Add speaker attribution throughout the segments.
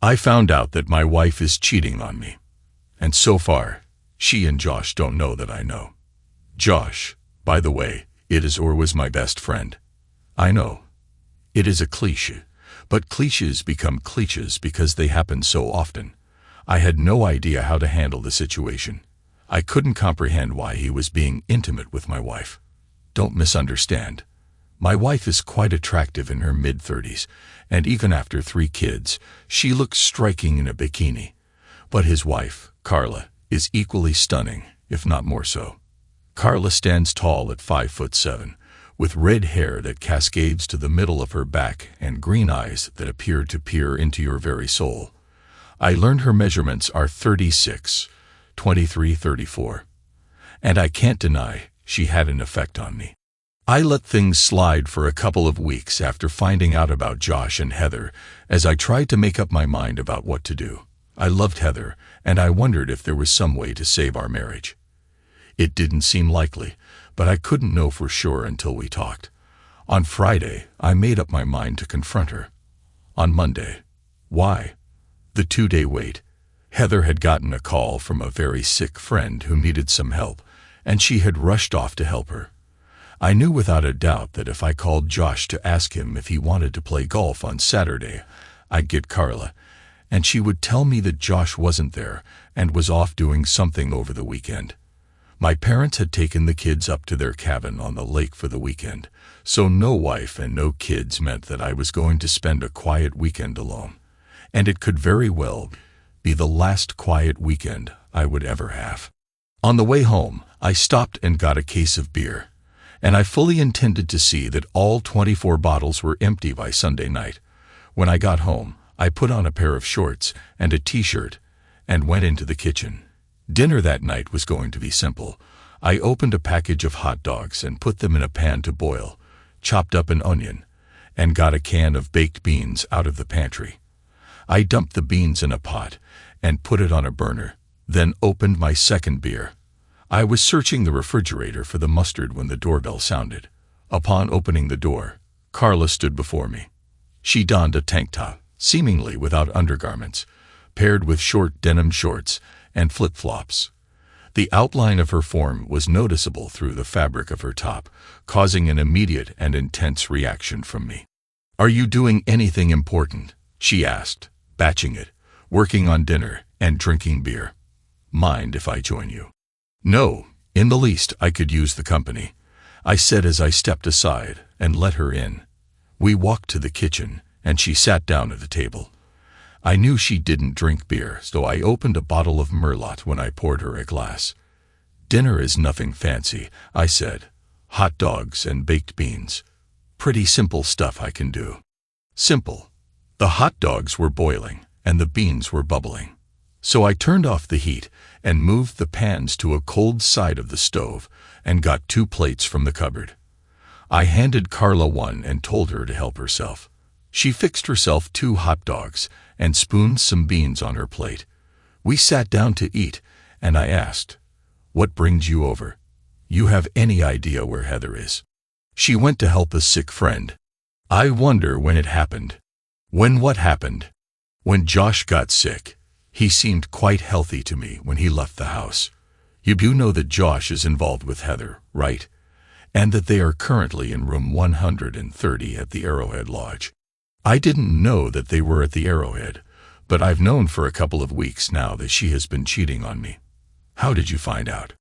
Speaker 1: I found out that my wife is cheating on me. And so far, she and Josh don't know that I know. Josh, by the way, it is or was my best friend. I know. It is a cliché, but clichés become clichés because they happen so often. I had no idea how to handle the situation. I couldn't comprehend why he was being intimate with my wife. Don't misunderstand. My wife is quite attractive in her mid-30s, and even after 3 kids, she looks striking in a bikini. But his wife, Carla, is equally stunning, if not more so. Carla stands tall at 5'7", with red hair that cascades to the middle of her back and green eyes that appear to peer into your very soul. I learned her measurements are 36, 23, 34. And I can't deny she had an effect on me. I let things slide for a couple of weeks after finding out about Josh and Heather as I tried to make up my mind about what to do. I loved Heather, and I wondered if there was some way to save our marriage. It didn't seem likely, but I couldn't know for sure until we talked. On Friday, I made up my mind to confront her. On Monday. Why? The 2-day wait. Heather had gotten a call from a very sick friend who needed some help, and she had rushed off to help her. I knew without a doubt that if I called Josh to ask him if he wanted to play golf on Saturday, I'd get Carla, and she would tell me that Josh wasn't there and was off doing something over the weekend. My parents had taken the kids up to their cabin on the lake for the weekend, so no wife and no kids meant that I was going to spend a quiet weekend alone. And it could very well be the last quiet weekend I would ever have. On the way home, I stopped and got a case of beer, and I fully intended to see that all 24 bottles were empty by Sunday night. When I got home, I put on a pair of shorts and a t-shirt and went into the kitchen. Dinner that night was going to be simple. I opened a package of hot dogs and put them in a pan to boil, chopped up an onion, and got a can of baked beans out of the pantry. I dumped the beans in a pot and put it on a burner, then opened my second beer. I was searching the refrigerator for the mustard when the doorbell sounded. Upon opening the door, Carla stood before me. She donned a tank top, seemingly without undergarments, paired with short denim shorts and flip-flops. The outline of her form was noticeable through the fabric of her top, causing an immediate and intense reaction from me. "Are you doing anything important?" she asked, batching it, working on dinner and drinking beer. "Mind if I join you?" "No, in the least. I could use the company," I said as I stepped aside and let her in. We walked to the kitchen, and she sat down at the table. I knew she didn't drink beer, so I opened a bottle of Merlot when I poured her a glass. "Dinner is nothing fancy," I said. "Hot dogs and baked beans. Pretty simple stuff I can do." Simple. The hot dogs were boiling, and the beans were bubbling. So I turned off the heat and moved the pans to a cold side of the stove and got 2 plates from the cupboard. I handed Carla one and told her to help herself. She fixed herself 2 hot dogs and spooned some beans on her plate. We sat down to eat, and I asked, "What brings you over? You have any idea where Heather is?" "She went to help a sick friend." "I wonder when it happened." "When what happened?" "When Josh got sick. He seemed quite healthy to me when he left the house. You do know that Josh is involved with Heather, right? And that they are currently in room 130 at the Arrowhead Lodge." "I didn't know that they were at the Arrowhead, but I've known for a couple of weeks now that she has been cheating on me." "How did you find out?"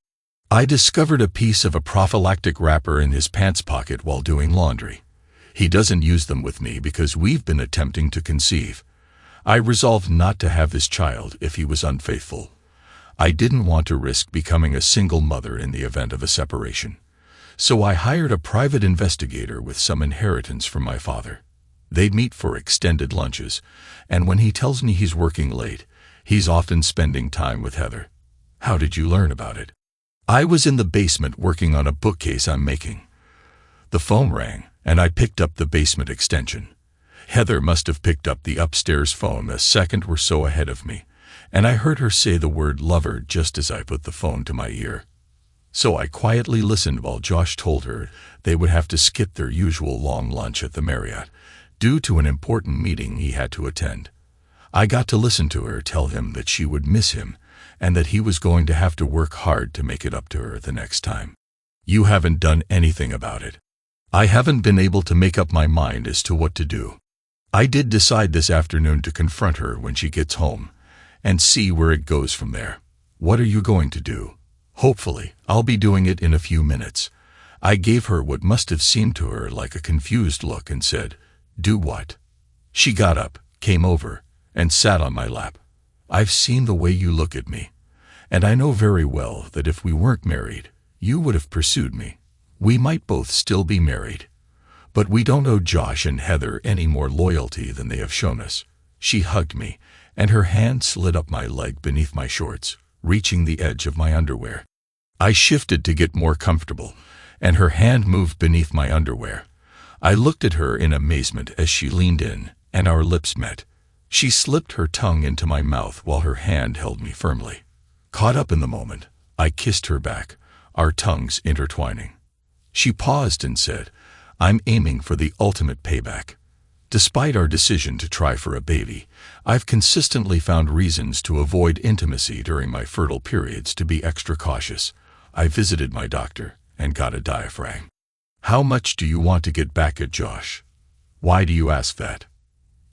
Speaker 1: "I discovered a piece of a prophylactic wrapper in his pants pocket while doing laundry. He doesn't use them with me because we've been attempting to conceive. I resolved not to have this child if he was unfaithful. I didn't want to risk becoming a single mother in the event of a separation. So I hired a private investigator with some inheritance from my father. They'd meet for extended lunches, and when he tells me he's working late, he's often spending time with Heather." "How did you learn about it?" "I was in the basement working on a bookcase I'm making. The phone rang, and I picked up the basement extension. Heather must have picked up the upstairs phone a second or so ahead of me, and I heard her say the word lover just as I put the phone to my ear. So I quietly listened while Josh told her they would have to skip their usual long lunch at the Marriott, due to an important meeting he had to attend. I got to listen to her tell him that she would miss him and that he was going to have to work hard to make it up to her the next time. You haven't done anything about it. I haven't been able to make up my mind as to what to do. I did decide this afternoon to confront her when she gets home and see where it goes from there. What are you going to do? Hopefully, I'll be doing it in a few minutes. I gave her what must have seemed to her like a confused look and said, "Do what?" She got up, came over, and sat on my lap. I've seen the way you look at me, and I know very well that if we weren't married, you would have pursued me. We might both still be married, but we don't owe Josh and Heather any more loyalty than they have shown us. She hugged me, and her hand slid up my leg beneath my shorts, reaching the edge of my underwear. I shifted to get more comfortable, and her hand moved beneath my underwear. I looked at her in amazement as she leaned in, and our lips met. She slipped her tongue into my mouth while her hand held me firmly. Caught up in the moment, I kissed her back, our tongues intertwining. She paused and said, "I'm aiming for the ultimate payback. Despite our decision to try for a baby, I've consistently found reasons to avoid intimacy during my fertile periods to be extra cautious. I visited my doctor and got a diaphragm." "How much do you want to get back at Josh? Why do you ask that?"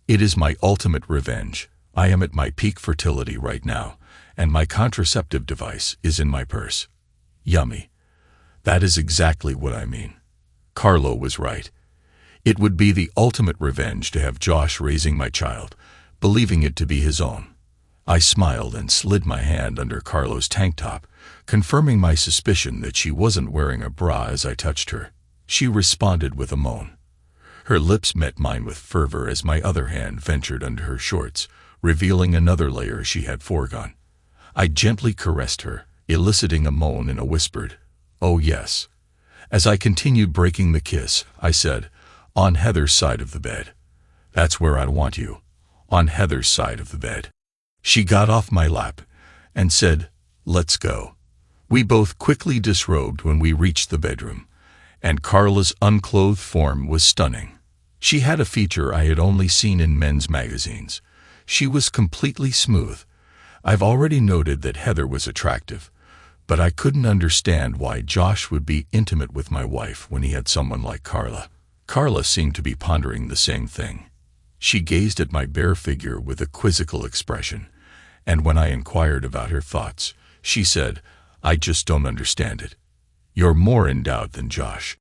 Speaker 1: "It is my ultimate revenge. I am at my peak fertility right now, and my contraceptive device is in my purse." Yummy. That is exactly what I mean. Carlo was right. It would be the ultimate revenge to have Josh raising my child, believing it to be his own. I smiled and slid my hand under Carlo's tank top, confirming my suspicion that she wasn't wearing a bra as I touched her. She responded with a moan. Her lips met mine with fervor as my other hand ventured under her shorts, revealing another layer she had foregone. I gently caressed her, eliciting a moan in a whispered, "Oh yes." As I continued breaking the kiss, I said, "On Heather's side of the bed. That's where I want you. On Heather's side of the bed." She got off my lap and said, "Let's go." We both quickly disrobed when we reached the bedroom, and Carla's unclothed form was stunning. She had a feature I had only seen in men's magazines. She was completely smooth. I've already noted that Heather was attractive, but I couldn't understand why Josh would be intimate with my wife when he had someone like Carla. Carla seemed to be pondering the same thing. She gazed at my bare figure with a quizzical expression, and when I inquired about her thoughts, she said, "I just don't understand it. You're more endowed than Josh.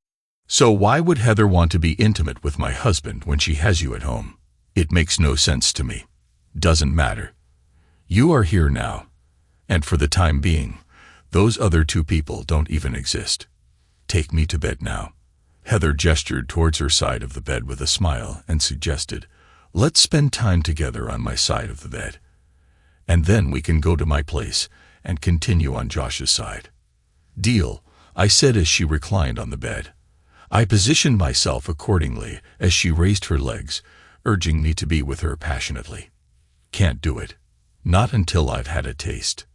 Speaker 1: So why would Heather want to be intimate with my husband when she has you at home? It makes no sense to me. Doesn't matter. You are here now, and for the time being, those other two people don't even exist. Take me to bed now." Heather gestured towards her side of the bed with a smile and suggested, "Let's spend time together on my side of the bed, and then we can go to my place and continue on Josh's side." "Deal," I said as she reclined on the bed. I positioned myself accordingly as she raised her legs, urging me to be with her passionately. "Can't do it. Not until I've had a taste."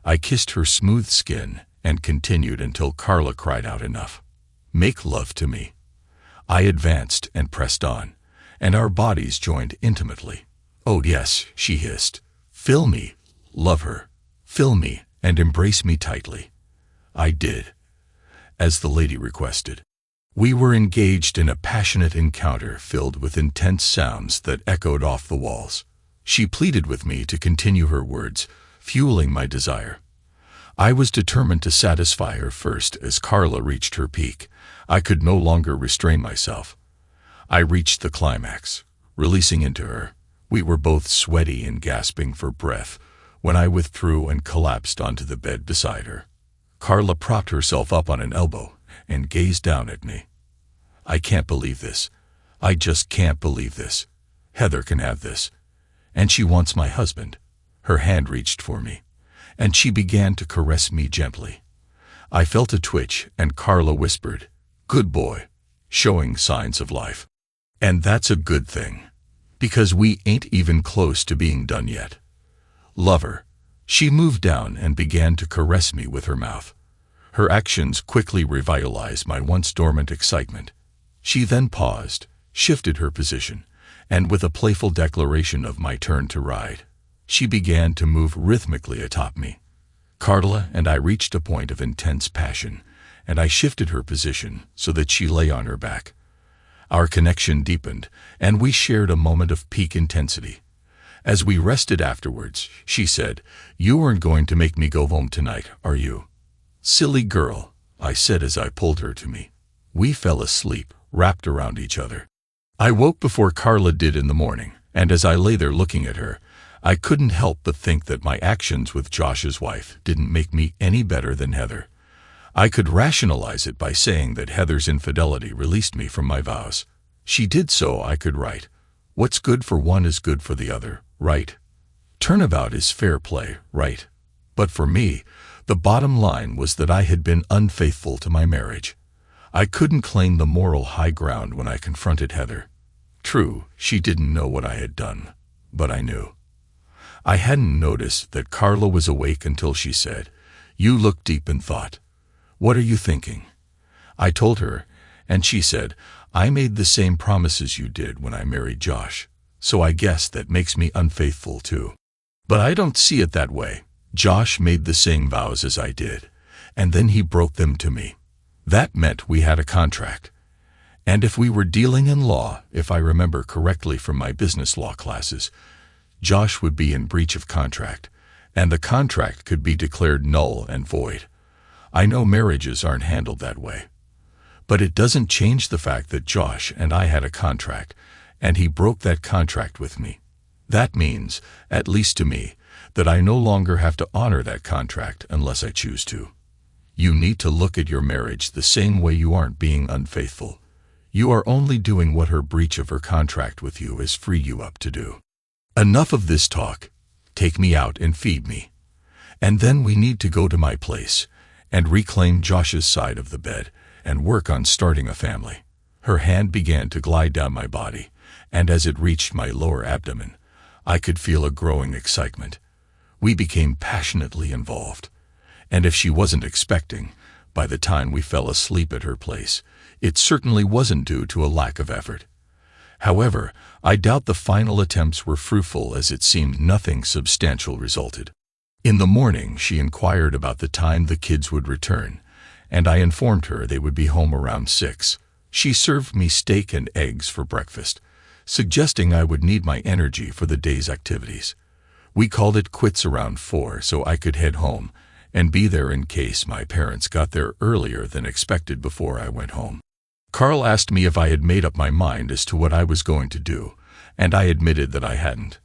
Speaker 1: I kissed her smooth skin and continued until Carla cried out enough. "Make love to me." I advanced and pressed on, and our bodies joined intimately. "Oh yes," she hissed. "Fill me, love her. Fill me and embrace me tightly." I did, as the lady requested. We were engaged in a passionate encounter filled with intense sounds that echoed off the walls. She pleaded with me to continue her words, fueling my desire. I was determined to satisfy her first as Carla reached her peak. I could no longer restrain myself. I reached the climax, releasing into her. We were both sweaty and gasping for breath when I withdrew and collapsed onto the bed beside her. Carla propped herself up on an elbow and gazed down at me. "I can't believe this. I just can't believe this. Heather can have this. And she wants my husband." Her hand reached for me, and she began to caress me gently. I felt a twitch, and Carla whispered, "Good boy," showing signs of life. And that's a good thing, because we ain't even close to being done yet. "Lover." She moved down and began to caress me with her mouth. Her actions quickly revitalized my once dormant excitement. She then paused, shifted her position, and with a playful declaration of my turn to ride, she began to move rhythmically atop me. Carla and I reached a point of intense passion, and I shifted her position so that she lay on her back. Our connection deepened, and we shared a moment of peak intensity. As we rested afterwards, she said, "You aren't going to make me go home tonight, are you?" "Silly girl," I said as I pulled her to me. We fell asleep, wrapped around each other. I woke before Carla did in the morning, and as I lay there looking at her, I couldn't help but think that my actions with Josh's wife didn't make me any better than Heather. I could rationalize it by saying that Heather's infidelity released me from my vows. She did so I could write, "What's good for one is good for the other," right? Turnabout is fair play, right? But for me, the bottom line was that I had been unfaithful to my marriage. I couldn't claim the moral high ground when I confronted Heather. True, she didn't know what I had done, but I knew. I hadn't noticed that Carla was awake until she said, "You look deep in thought. What are you thinking?" I told her, and she said, "I made the same promises you did when I married Josh, so I guess that makes me unfaithful too." But I don't see it that way. Josh made the same vows as I did, and then he broke them to me. That meant we had a contract. And if we were dealing in law, if I remember correctly from my business law classes, Josh would be in breach of contract, and the contract could be declared null and void. I know marriages aren't handled that way. But it doesn't change the fact that Josh and I had a contract, and he broke that contract with me. That means, at least to me, that I no longer have to honor that contract unless I choose to. You need to look at your marriage the same way you aren't being unfaithful. You are only doing what her breach of her contract with you has freed you up to do. Enough of this talk. Take me out and feed me. And then we need to go to my place and reclaim Josh's side of the bed and work on starting a family. Her hand began to glide down my body, and as it reached my lower abdomen, I could feel a growing excitement. We became passionately involved. And if she wasn't expecting, by the time we fell asleep at her place, it certainly wasn't due to a lack of effort. However, I doubt the final attempts were fruitful, as it seemed nothing substantial resulted. In the morning, she inquired about the time the kids would return, and I informed her they would be home around 6. She served me steak and eggs for breakfast, suggesting I would need my energy for the day's activities. We called it quits around 4 so I could head home and be there in case my parents got there earlier than expected before I went home. Carl asked me if I had made up my mind as to what I was going to do, and I admitted that I hadn't.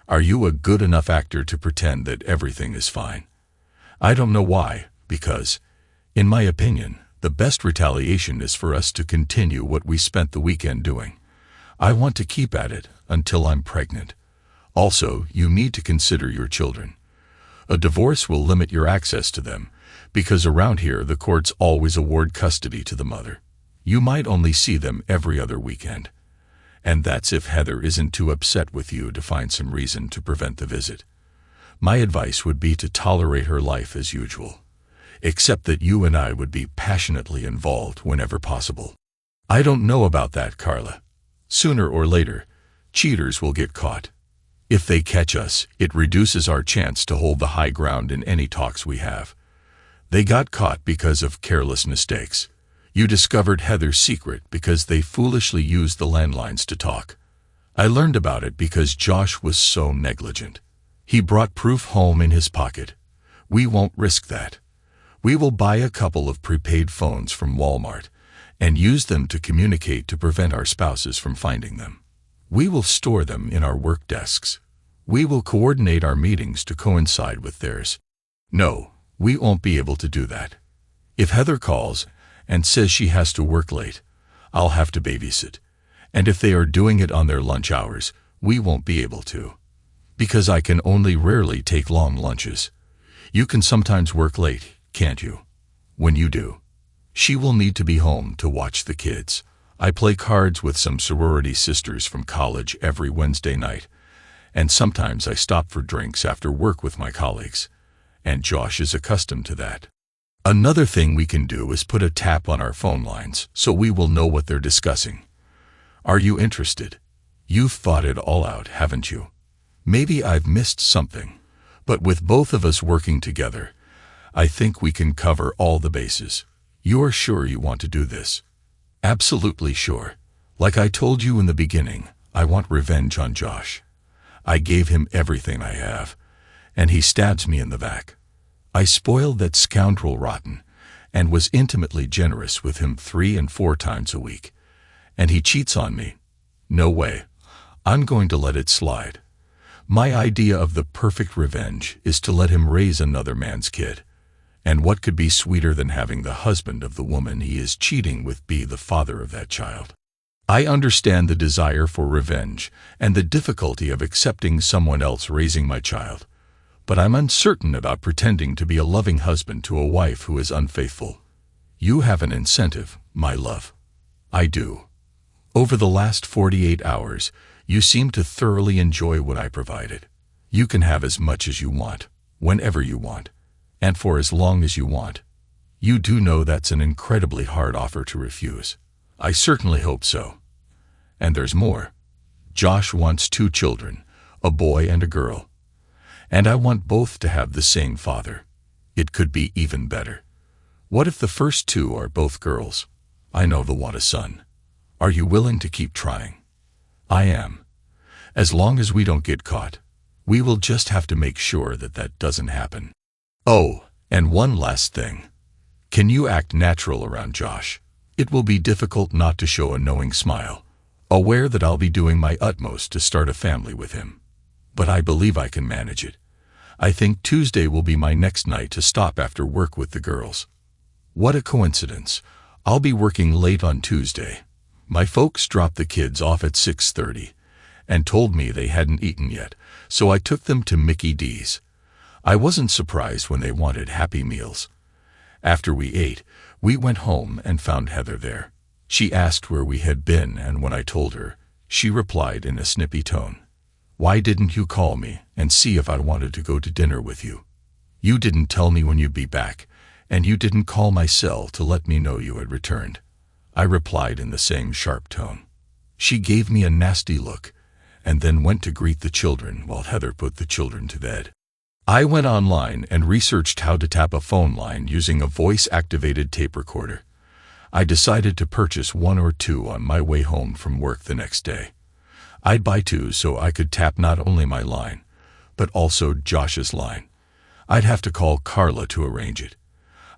Speaker 1: "Are you a good enough actor to pretend that everything is fine?" I don't know why, because, in my opinion, the best retaliation is for us to continue what we spent the weekend doing. I want to keep at it until I'm pregnant. Also, you need to consider your children. A divorce will limit your access to them, because around here the courts always award custody to the mother. You might only see them every other weekend. And that's if Heather isn't too upset with you to find some reason to prevent the visit. My advice would be to tolerate her life as usual, except that you and I would be passionately involved whenever possible. I don't know about that, Carla. Sooner or later, cheaters will get caught. If they catch us, it reduces our chance to hold the high ground in any talks we have. They got caught because of careless mistakes. You discovered Heather's secret because they foolishly used the landlines to talk. I learned about it because Josh was so negligent. He brought proof home in his pocket. We won't risk that. We will buy a couple of prepaid phones from Walmart and use them to communicate to prevent our spouses from finding them. We will store them in our work desks. We will coordinate our meetings to coincide with theirs. No, we won't be able to do that. If Heather calls and says she has to work late, I'll have to babysit. And if they are doing it on their lunch hours, we won't be able to. Because I can only rarely take long lunches. You can sometimes work late, can't you? When you do, she will need to be home to watch the kids. I play cards with some sorority sisters from college every Wednesday night, and sometimes I stop for drinks after work with my colleagues, and Josh is accustomed to that. Another thing we can do is put a tap on our phone lines so we will know what they're discussing. Are you interested? You've thought it all out, haven't you? Maybe I've missed something, but with both of us working together, I think we can cover all the bases. You're sure you want to do this? Absolutely sure. Like I told you in the beginning, I want revenge on Josh. I gave him everything I have, and he stabs me in the back. I spoiled that scoundrel rotten, and was intimately generous with him 3 and 4 times a week. And he cheats on me. No way. I'm going to let it slide. My idea of the perfect revenge is to let him raise another man's kid. And what could be sweeter than having the husband of the woman he is cheating with be the father of that child? I understand the desire for revenge and the difficulty of accepting someone else raising my child, but I'm uncertain about pretending to be a loving husband to a wife who is unfaithful. You have an incentive, my love. I do. Over the last 48 hours, you seem to thoroughly enjoy what I provided. You can have as much as you want, whenever you want, and for as long as you want. You do know that's an incredibly hard offer to refuse. I certainly hope so. And there's more. Josh wants 2 children, a boy and a girl. And I want both to have the same father. It could be even better. What if the first 2 are both girls? I know they'll want a son. Are you willing to keep trying? I am. As long as we don't get caught, we will just have to make sure that that doesn't happen. Oh, and one last thing. Can you act natural around Josh? It will be difficult not to show a knowing smile, aware that I'll be doing my utmost to start a family with him. But I believe I can manage it. I think Tuesday will be my next night to stop after work with the girls. What a coincidence. I'll be working late on Tuesday. My folks dropped the kids off at 6:30 and told me they hadn't eaten yet, so I took them to Mickey D's. I wasn't surprised when they wanted Happy Meals. After we ate, we went home and found Heather there. She asked where we had been, and when I told her, she replied in a snippy tone, "Why didn't you call me and see if I wanted to go to dinner with you? You didn't tell me when you'd be back, and you didn't call my cell to let me know you had returned." I replied in the same sharp tone. She gave me a nasty look and then went to greet the children while Heather put the children to bed. I went online and researched how to tap a phone line using a voice-activated tape recorder. I decided to purchase 1 or 2 on my way home from work the next day. I'd buy 2 so I could tap not only my line, but also Josh's line. I'd have to call Carla to arrange it.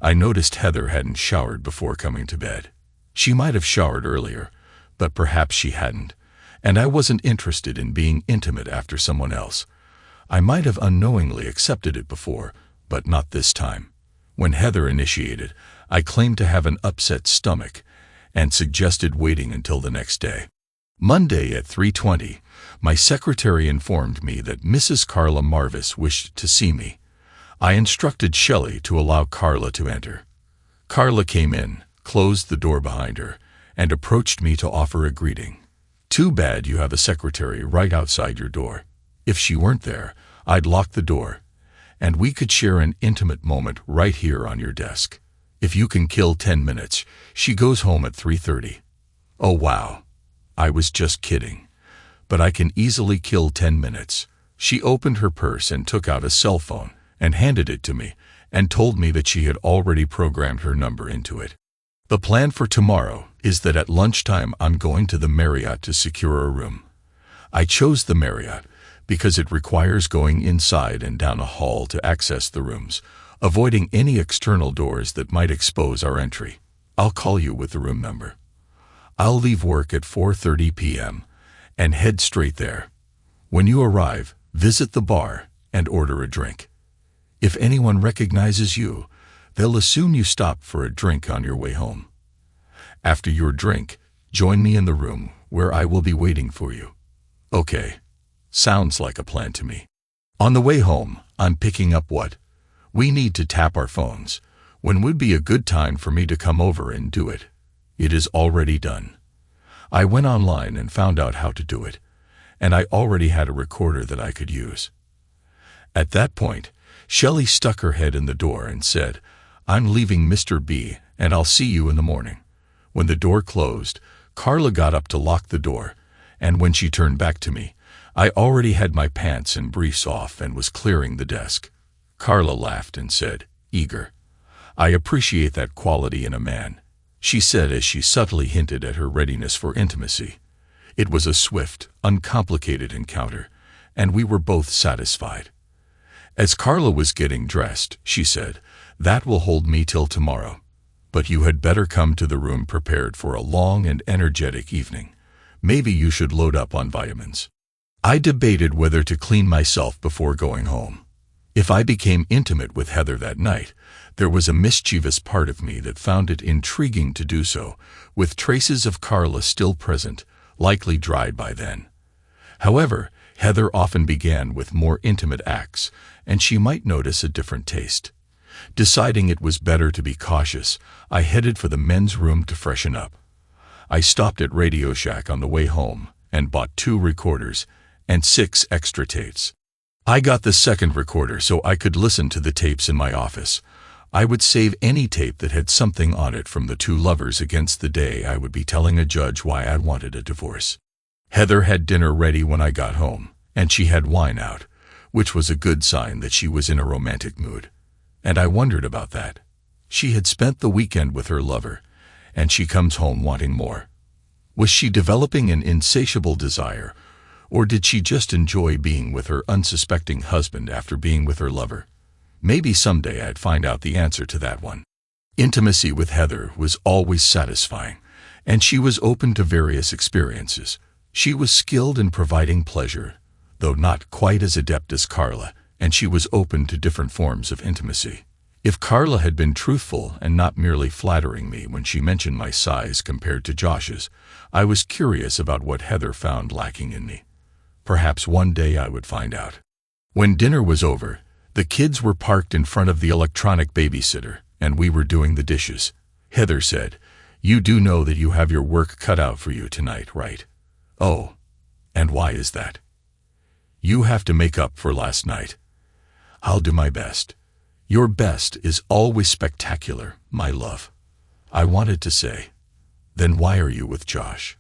Speaker 1: I noticed Heather hadn't showered before coming to bed. She might have showered earlier, but perhaps she hadn't, and I wasn't interested in being intimate after someone else. I might have unknowingly accepted it before, but not this time. When Heather initiated, I claimed to have an upset stomach and suggested waiting until the next day. Monday at 3:20, my secretary informed me that Mrs. Carla Marvis wished to see me. I instructed Shelley to allow Carla to enter. Carla came in, closed the door behind her, and approached me to offer a greeting. "Too bad you have a secretary right outside your door. If she weren't there, I'd lock the door, and we could share an intimate moment right here on your desk. If you can kill 10 minutes, she goes home at 3:30. Oh wow. I was just kidding. But I can easily kill 10 minutes. She opened her purse and took out a cell phone and handed it to me and told me that she had already programmed her number into it. The plan for tomorrow is that at lunchtime I'm going to the Marriott to secure a room. I chose the Marriott because it requires going inside and down a hall to access the rooms, avoiding any external doors that might expose our entry. I'll call you with the room number. I'll leave work at 4:30 p.m. and head straight there. When you arrive, visit the bar and order a drink. If anyone recognizes you, they'll assume you stopped for a drink on your way home. After your drink, join me in the room where I will be waiting for you. Okay. Sounds like a plan to me. On the way home, I'm picking up what? We need to tap our phones. When would be a good time for me to come over and do it? It is already done. I went online and found out how to do it, and I already had a recorder that I could use. At that point, Shelley stuck her head in the door and said, "I'm leaving Mr. B, and I'll see you in the morning." When the door closed, Carla got up to lock the door, and when she turned back to me, I already had my pants and briefs off and was clearing the desk. Carla laughed and said, "Eager. I appreciate that quality in a man," she said as she subtly hinted at her readiness for intimacy. It was a swift, uncomplicated encounter, and we were both satisfied. As Carla was getting dressed, she said, "That will hold me till tomorrow. But you had better come to the room prepared for a long and energetic evening. Maybe you should load up on vitamins." I debated whether to clean myself before going home. If I became intimate with Heather that night, there was a mischievous part of me that found it intriguing to do so, with traces of Carla still present, likely dried by then. However, Heather often began with more intimate acts, and she might notice a different taste. Deciding it was better to be cautious, I headed for the men's room to freshen up. I stopped at Radio Shack on the way home and bought 2 recorders and 6 extra tapes. I got the second recorder so I could listen to the tapes in my office. I would save any tape that had something on it from the 2 lovers against the day I would be telling a judge why I wanted a divorce. Heather had dinner ready when I got home, and she had wine out, which was a good sign that she was in a romantic mood. And I wondered about that. She had spent the weekend with her lover, and she comes home wanting more. Was she developing an insatiable desire, or did she just enjoy being with her unsuspecting husband after being with her lover? Maybe someday I'd find out the answer to that one. Intimacy with Heather was always satisfying, and she was open to various experiences. She was skilled in providing pleasure, though not quite as adept as Carla, and she was open to different forms of intimacy. If Carla had been truthful and not merely flattering me when she mentioned my size compared to Josh's, I was curious about what Heather found lacking in me. Perhaps one day I would find out. When dinner was over, the kids were parked in front of the electronic babysitter, and we were doing the dishes. Heather said, "You do know that you have your work cut out for you tonight, right?" "Oh, and why is that?" "You have to make up for last night." "I'll do my best." "Your best is always spectacular, my love." I wanted to say, "Then why are you with Josh?"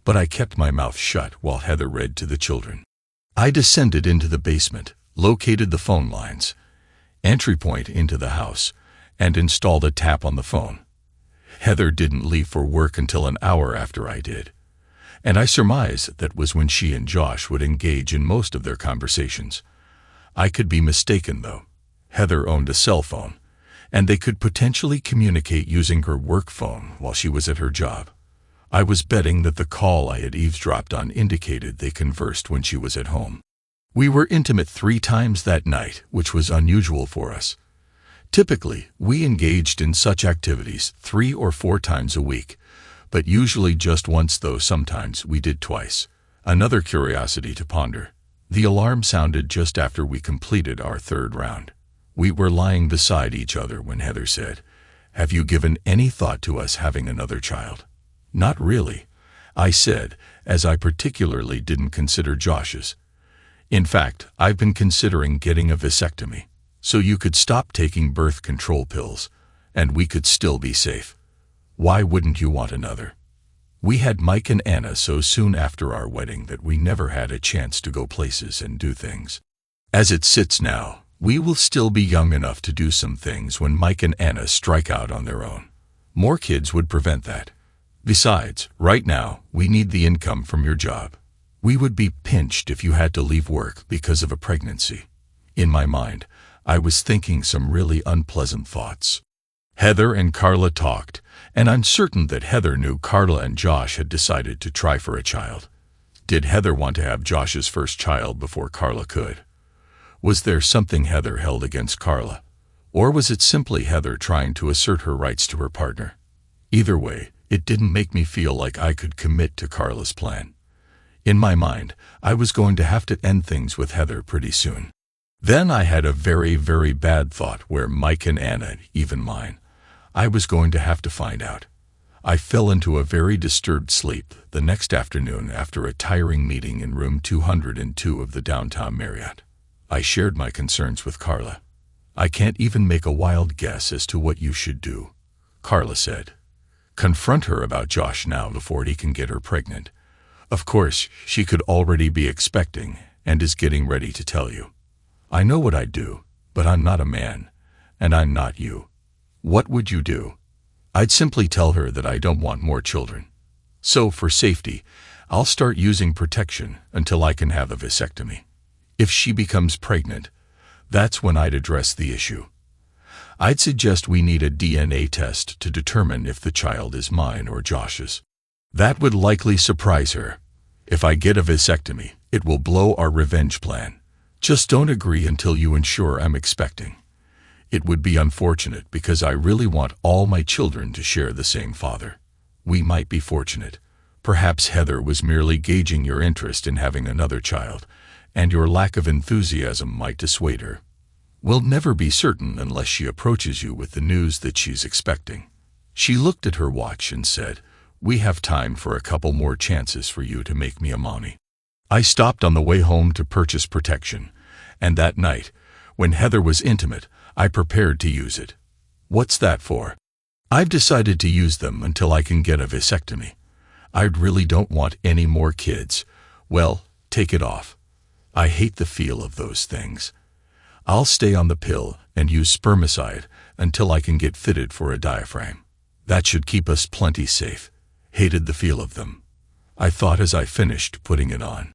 Speaker 1: But I kept my mouth shut while Heather read to the children. I descended into the basement, located the phone lines, entry point into the house, and installed a tap on the phone. Heather didn't leave for work until an hour after I did, and I surmise that was when she and Josh would engage in most of their conversations. I could be mistaken, though. Heather owned a cell phone, and they could potentially communicate using her work phone while she was at her job. I was betting that the call I had eavesdropped on indicated they conversed when she was at home. We were intimate 3 times that night, which was unusual for us. Typically, we engaged in such activities 3 or 4 times a week, but usually just once, though sometimes we did twice. Another curiosity to ponder. The alarm sounded just after we completed our 3rd round. We were lying beside each other when Heather said, "Have you given any thought to us having another child?" "Not really," I said, as I particularly didn't consider Josh's. "In fact, I've been considering getting a vasectomy, so you could stop taking birth control pills, and we could still be safe. Why wouldn't you want another?" We had Mike and Anna so soon after our wedding that we never had a chance to go places and do things. As it sits now, we will still be young enough to do some things when Mike and Anna strike out on their own. More kids would prevent that. Besides, right now, we need the income from your job. We would be pinched if you had to leave work because of a pregnancy. In my mind, I was thinking some really unpleasant thoughts. Heather and Carla talked, and I'm certain that Heather knew Carla and Josh had decided to try for a child. Did Heather want to have Josh's first child before Carla could? Was there something Heather held against Carla? Or was it simply Heather trying to assert her rights to her partner? Either way, it didn't make me feel like I could commit to Carla's plan. In my mind, I was going to have to end things with Heather pretty soon. Then I had a very, very bad thought where Mike and Anna, even mine, I was going to have to find out. I fell into a very disturbed sleep the next afternoon after a tiring meeting in room 202 of the downtown Marriott. I shared my concerns with Carla. "I can't even make a wild guess as to what you should do," Carla said. "Confront her about Josh now before he can get her pregnant. Of course, she could already be expecting and is getting ready to tell you. I know what I'd do, but I'm not a man, and I'm not you. What would you do? I'd simply tell her that I don't want more children. So, for safety, I'll start using protection until I can have a vasectomy. If she becomes pregnant, that's when I'd address the issue. I'd suggest we need a DNA test to determine if the child is mine or Josh's. That would likely surprise her. If I get a vasectomy, it will blow our revenge plan. Just don't agree until you ensure I'm expecting. It would be unfortunate because I really want all my children to share the same father. We might be fortunate. Perhaps Heather was merely gauging your interest in having another child, and your lack of enthusiasm might dissuade her. We'll never be certain unless she approaches you with the news that she's expecting. She looked at her watch and said, "We have time for a couple more chances for you to make me a mommy." I stopped on the way home to purchase protection, and that night, when Heather was intimate, I prepared to use it. What's that for? I've decided to use them until I can get a vasectomy. I really don't want any more kids. Well, take it off. I hate the feel of those things. I'll stay on the pill and use spermicide until I can get fitted for a diaphragm. That should keep us plenty safe. Hated the feel of them, I thought as I finished putting it on.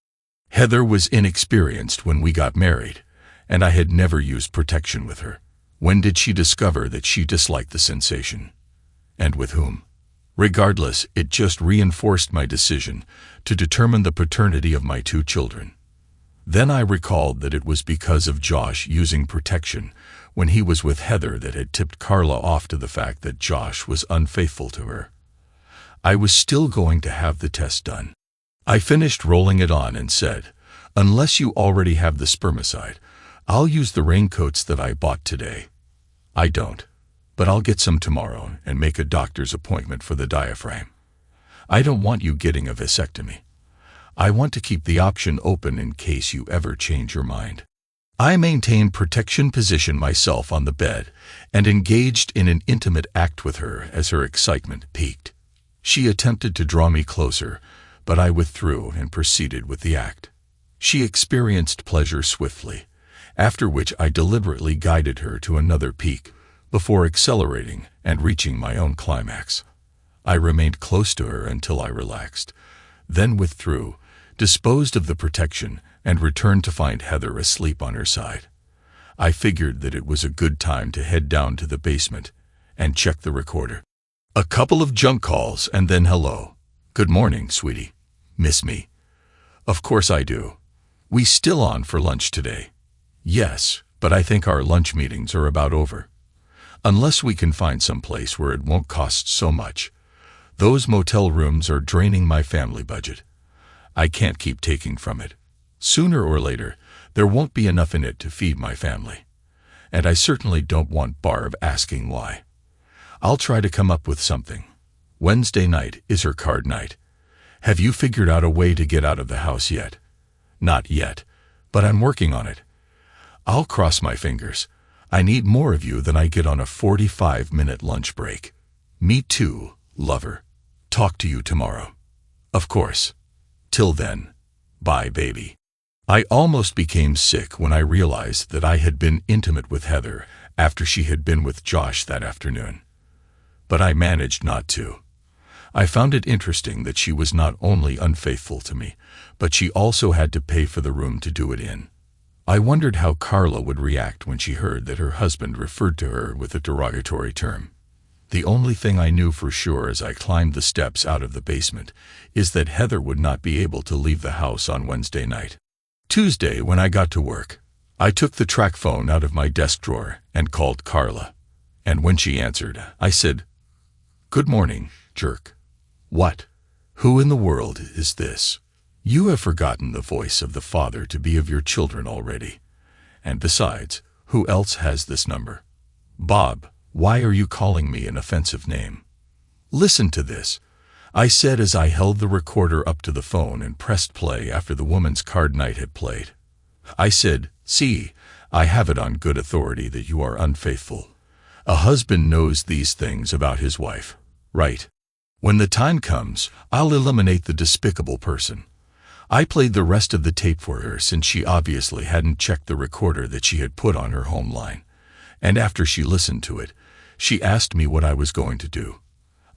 Speaker 1: Heather was inexperienced when we got married, and I had never used protection with her. When did she discover that she disliked the sensation? And with whom? Regardless, it just reinforced my decision to determine the paternity of my 2 children. Then I recalled that it was because of Josh using protection when he was with Heather that had tipped Carla off to the fact that Josh was unfaithful to her. I was still going to have the test done. I finished rolling it on and said, "Unless you already have the spermicide, I'll use the raincoats that I bought today." I don't, but I'll get some tomorrow and make a doctor's appointment for the diaphragm. I don't want you getting a vasectomy. I want to keep the option open in case you ever change your mind. I maintained protection position myself on the bed and engaged in an intimate act with her as her excitement peaked. She attempted to draw me closer, but I withdrew and proceeded with the act. She experienced pleasure swiftly, after which I deliberately guided her to another peak before accelerating and reaching my own climax. I remained close to her until I relaxed, then withdrew, disposed of the protection, and returned to find Heather asleep on her side. I figured that it was a good time to head down to the basement and check the recorder. A couple of junk calls and then hello. "Good morning, sweetie. Miss me?" "Of course I do. We still on for lunch today?" "Yes, but I think our lunch meetings are about over. Unless we can find some place where it won't cost so much. Those motel rooms are draining my family budget. I can't keep taking from it. Sooner or later, there won't be enough in it to feed my family. And I certainly don't want Barb asking why. I'll try to come up with something. Wednesday night is her card night. Have you figured out a way to get out of the house yet?" "Not yet, but I'm working on it. I'll cross my fingers. I need more of you than I get on a 45-minute lunch break." "Me too, lover. Talk to you tomorrow." "Of course. Till then, bye, baby." I almost became sick when I realized that I had been intimate with Heather after she had been with Josh that afternoon. But I managed not to. I found it interesting that she was not only unfaithful to me, but she also had to pay for the room to do it in. I wondered how Carla would react when she heard that her husband referred to her with a derogatory term. The only thing I knew for sure as I climbed the steps out of the basement is that Heather would not be able to leave the house on Wednesday night. Tuesday, when I got to work, I took the track phone out of my desk drawer and called Carla. And when she answered, I said, "Good morning, jerk." "What? Who in the world is this?" "You have forgotten the voice of the father to be of your children already. And besides, who else has this number?" "Bob, why are you calling me an offensive name?" "Listen to this," I said as I held the recorder up to the phone and pressed play after the woman's card night had played. I said, "See, I have it on good authority that you are unfaithful. A husband knows these things about his wife, right?" When the time comes, I'll eliminate the despicable person. I played the rest of the tape for her since she obviously hadn't checked the recorder that she had put on her home line. And after she listened to it, she asked me what I was going to do.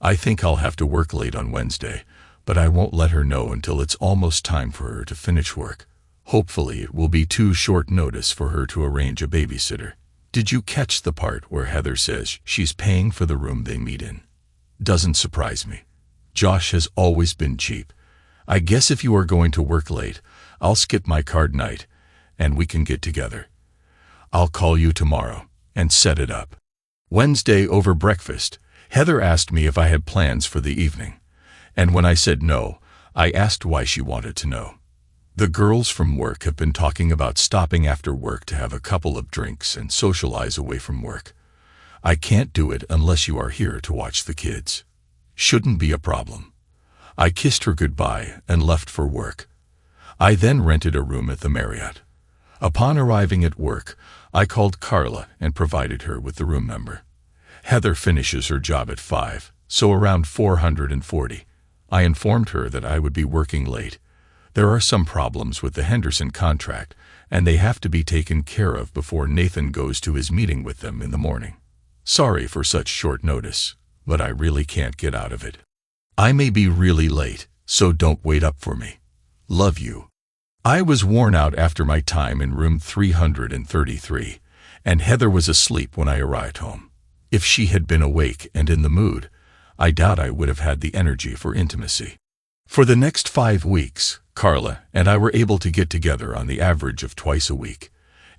Speaker 1: I think I'll have to work late on Wednesday, but I won't let her know until it's almost time for her to finish work. Hopefully it will be too short notice for her to arrange a babysitter. Did you catch the part where Heather says she's paying for the room they meet in? Doesn't surprise me. Josh has always been cheap. I guess if you are going to work late, I'll skip my card night, and we can get together. I'll call you tomorrow and set it up. Wednesday over breakfast, Heather asked me if I had plans for the evening, and when I said no, I asked why she wanted to know. The girls from work have been talking about stopping after work to have a couple of drinks and socialize away from work. I can't do it unless you are here to watch the kids. Shouldn't be a problem. I kissed her goodbye and left for work. I then rented a room at the Marriott. Upon arriving at work, I called Carla and provided her with the room number. Heather finishes her job at 5, so around 440. I informed her that I would be working late. There are some problems with the Henderson contract, and they have to be taken care of before Nathan goes to his meeting with them in the morning. Sorry for such short notice, but I really can't get out of it. I may be really late, so don't wait up for me. Love you. I was worn out after my time in room 333, and Heather was asleep when I arrived home. If she had been awake and in the mood, I doubt I would have had the energy for intimacy. For the next 5 weeks, Carla and I were able to get together on the average of twice a week,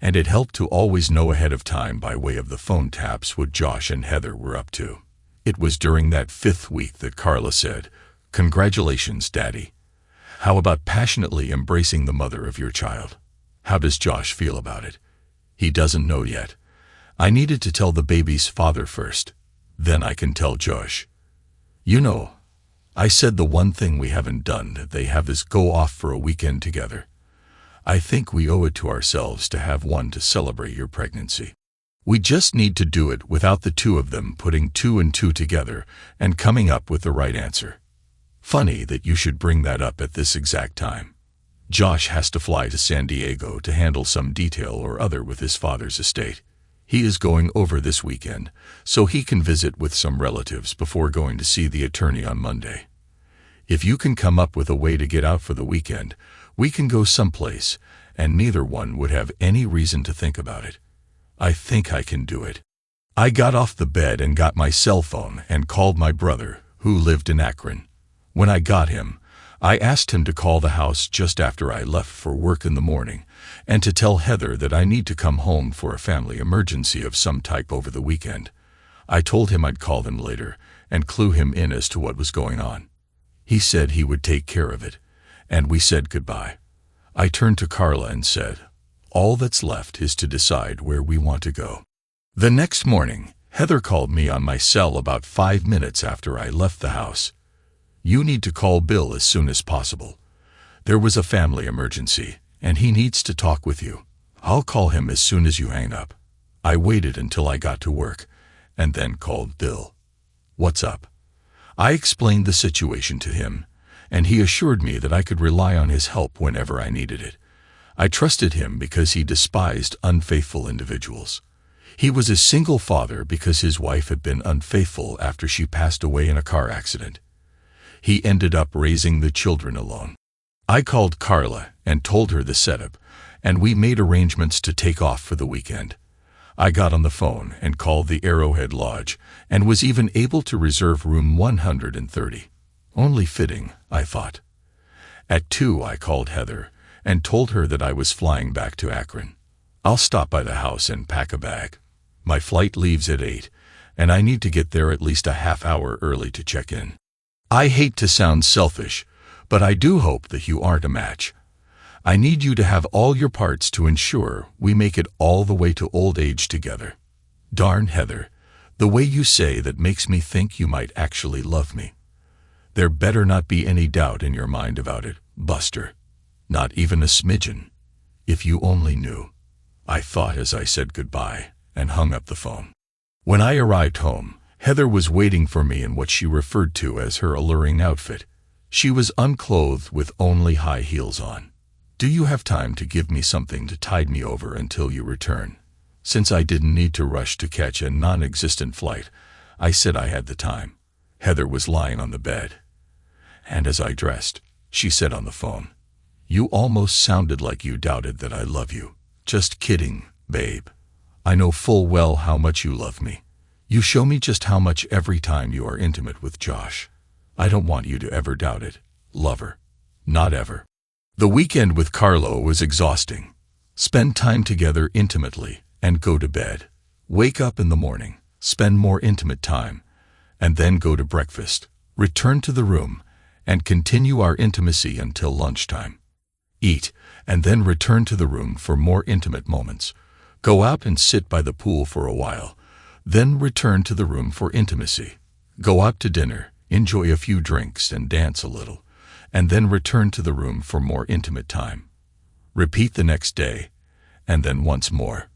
Speaker 1: and it helped to always know ahead of time by way of the phone taps what Josh and Heather were up to. It was during that 5th week that Carla said, "Congratulations, Daddy. How about passionately embracing the mother of your child? How does Josh feel about it? He doesn't know yet. I needed to tell the baby's father first. Then I can tell Josh. You know, I said the one thing we haven't done that they have is go off for a weekend together. I think we owe it to ourselves to have one to celebrate your pregnancy. We just need to do it without the two of them putting 2 and 2 together and coming up with the right answer. Funny that you should bring that up at this exact time. Josh has to fly to San Diego to handle some detail or other with his father's estate. He is going over this weekend, so he can visit with some relatives before going to see the attorney on Monday. If you can come up with a way to get out for the weekend, we can go someplace, and neither one would have any reason to think about it. I think I can do it." I got off the bed and got my cell phone and called my brother, who lived in Akron. When I got him, I asked him to call the house just after I left for work in the morning, and to tell Heather that I need to come home for a family emergency of some type over the weekend. I told him I'd call them later and clue him in as to what was going on. He said he would take care of it, and we said goodbye. I turned to Carla and said, "All that's left is to decide where we want to go." The next morning, Heather called me on my cell about 5 minutes after I left the house. "You need to call Bill as soon as possible. There was a family emergency, and he needs to talk with you. I'll call him as soon as you hang up." I waited until I got to work, and then called Bill. "What's up?" I explained the situation to him, and he assured me that I could rely on his help whenever I needed it. I trusted him because he despised unfaithful individuals. He was a single father because his wife had been unfaithful after she passed away in a car accident. He ended up raising the children alone. I called Carla and told her the setup, and we made arrangements to take off for the weekend. I got on the phone and called the Arrowhead Lodge and was even able to reserve room 130. Only fitting, I thought. At 2, I called Heather and told her that I was flying back to Akron. "I'll stop by the house and pack a bag. My flight leaves at 8, and I need to get there at least a half hour early to check in. I hate to sound selfish, but I do hope that you aren't a match. I need you to have all your parts to ensure we make it all the way to old age together. Darn, Heather, the way you say that makes me think you might actually love me. There better not be any doubt in your mind about it, Buster. Not even a smidgen. If you only knew," I thought as I said goodbye and hung up the phone. When I arrived home, Heather was waiting for me in what she referred to as her alluring outfit. She was unclothed with only high heels on. "Do you have time to give me something to tide me over until you return?" Since I didn't need to rush to catch a non-existent flight, I said I had the time. Heather was lying on the bed. And as I dressed, she said on the phone, "You almost sounded like you doubted that I love you." "Just kidding, babe. I know full well how much you love me. You show me just how much every time you are intimate with Josh. I don't want you to ever doubt it, lover. Not ever." The weekend with Carlo was exhausting. Spend time together intimately and go to bed. Wake up in the morning, spend more intimate time, and then go to breakfast. Return to the room and continue our intimacy until lunchtime. Eat, and then return to the room for more intimate moments. Go out and sit by the pool for a while, then return to the room for intimacy. Go out to dinner, enjoy a few drinks and dance a little, and then return to the room for more intimate time. Repeat the next day, and then once more.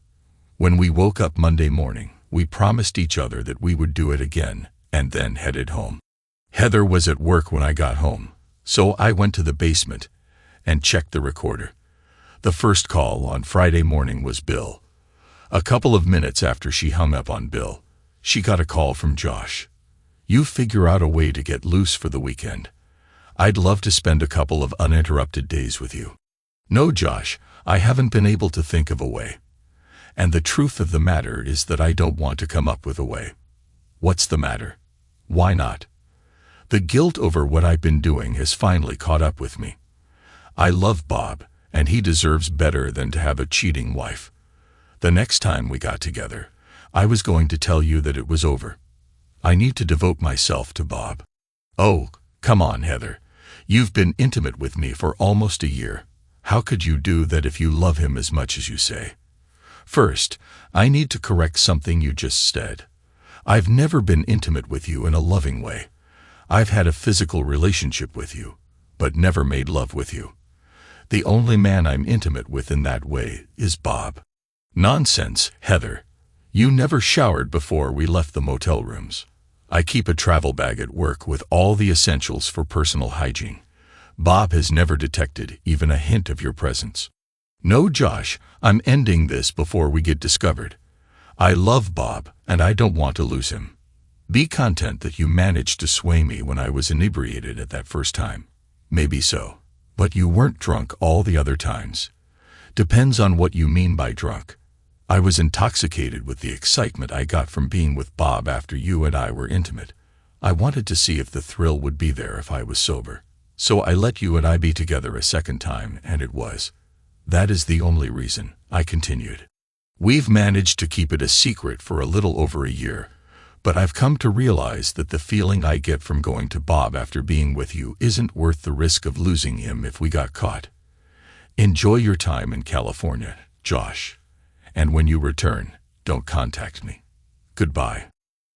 Speaker 1: When we woke up Monday morning, we promised each other that we would do it again, and then headed home. Heather was at work when I got home, so I went to the basement and checked the recorder. The first call on Friday morning was Bill. A couple of minutes after she hung up on Bill, she got a call from Josh. "You figure out a way to get loose for the weekend. I'd love to spend a couple of uninterrupted days with you." "No, Josh, I haven't been able to think of a way. And the truth of the matter is that I don't want to come up with a way." "What's the matter? Why not?" "The guilt over what I've been doing has finally caught up with me. I love Bob, and he deserves better than to have a cheating wife. The next time we got together, I was going to tell you that it was over. I need to devote myself to Bob." "Oh, come on, Heather. You've been intimate with me for almost a year. How could you do that if you love him as much as you say?" "First, I need to correct something you just said. I've never been intimate with you in a loving way. I've had a physical relationship with you, but never made love with you. The only man I'm intimate with in that way is Bob." "Nonsense, Heather. You never showered before we left the motel rooms. I keep a travel bag at work with all the essentials for personal hygiene. Bob has never detected even a hint of your presence." "No, Josh, I'm ending this before we get discovered. I love Bob, and I don't want to lose him. Be content that you managed to sway me when I was inebriated at that first time. Maybe so, but you weren't drunk all the other times. Depends on what you mean by drunk. I was intoxicated with the excitement I got from being with Bob after you and I were intimate. I wanted to see if the thrill would be there if I was sober. So I let you and I be together a second time, and it was. That is the only reason," I continued. "We've managed to keep it a secret for a little over a year, but I've come to realize that the feeling I get from going to Bob after being with you isn't worth the risk of losing him if we got caught. Enjoy your time in California, Josh. And when you return, don't contact me. Goodbye."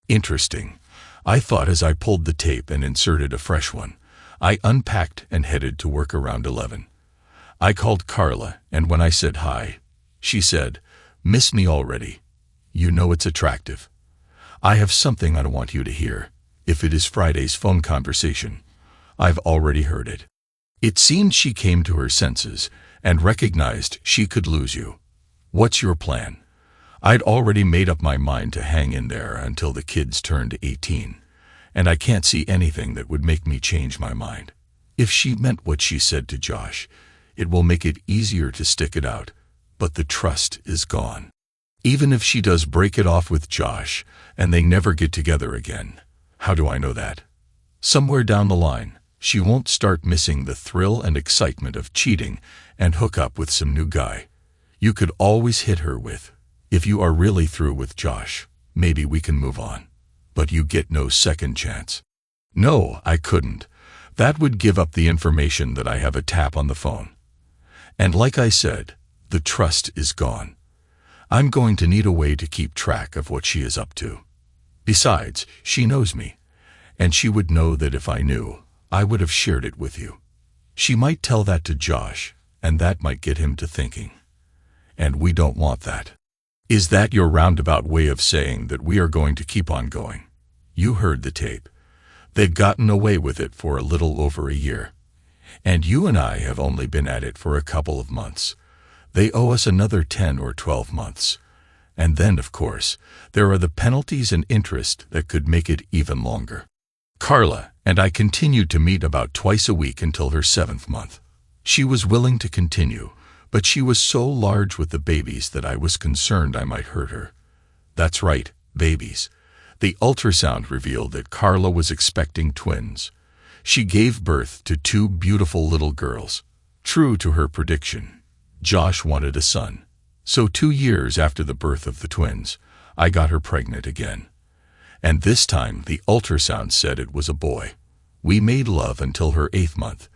Speaker 1: Interesting, I thought as I pulled the tape and inserted a fresh one. I unpacked and headed to work around 11. I called Carla, and when I said hi, she said, "Miss me already? You know it's attractive. I have something I want you to hear. If it is Friday's phone conversation, I've already heard it." It seemed she came to her senses and recognized she could lose you. "What's your plan?" I'd already made up my mind to hang in there until the kids turned 18, and I can't see anything that would make me change my mind. If she meant what she said to Josh, it will make it easier to stick it out, but the trust is gone. Even if she does break it off with Josh and they never get together again, how do I know that? Somewhere down the line, she won't start missing the thrill and excitement of cheating and hook up with some new guy. You could always hit her with, "If you are really through with Josh, maybe we can move on." But you get no second chance. No, I couldn't. That would give up the information that I have a tap on the phone. And like I said, the trust is gone. I'm going to need a way to keep track of what she is up to. Besides, she knows me, and she would know that if I knew, I would have shared it with you. She might tell that to Josh, and that might get him to thinking. And we don't want that. Is that your roundabout way of saying that we are going to keep on going? You heard the tape. They've gotten away with it for a little over a year. And you and I have only been at it for a couple of months. They owe us another 10 or 12 months. And then, of course, there are the penalties and interest that could make it even longer. Carla and I continued to meet about twice a week until her 7th month. She was willing to continue, but she was so large with the babies that I was concerned I might hurt her. That's right, babies. The ultrasound revealed that Carla was expecting twins. She gave birth to 2 beautiful little girls. True to her prediction, Josh wanted a son. So 2 years after the birth of the twins, I got her pregnant again. And this time the ultrasound said it was a boy. We made love until her 8th month,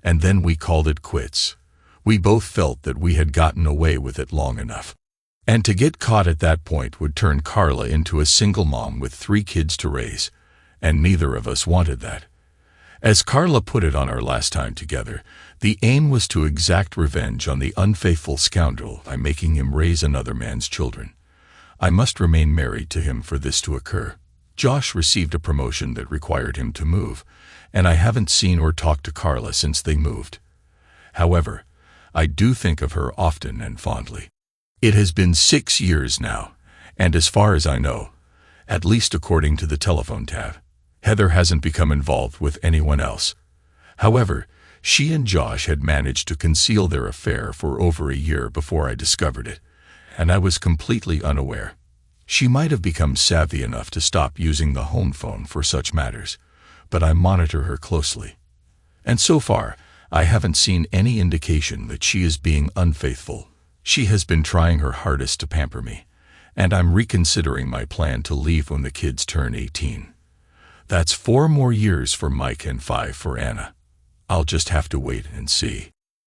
Speaker 1: and then we called it quits. We both felt that we had gotten away with it long enough. And to get caught at that point would turn Carla into a single mom with 3 kids to raise, and neither of us wanted that. As Carla put it on our last time together, the aim was to exact revenge on the unfaithful scoundrel by making him raise another man's children. I must remain married to him for this to occur. Josh received a promotion that required him to move, and I haven't seen or talked to Carla since they moved. However, I do think of her often and fondly. It has been 6 years now, and as far as I know, at least according to the telephone tab, Heather hasn't become involved with anyone else. However, she and Josh had managed to conceal their affair for over a year before I discovered it, and I was completely unaware. She might have become savvy enough to stop using the home phone for such matters, but I monitor her closely. And so far, I haven't seen any indication that she is being unfaithful. She has been trying her hardest to pamper me, and I'm reconsidering my plan to leave when the kids turn 18. That's 4 more years for Mike and 5 for Anna. I'll just have to wait and see.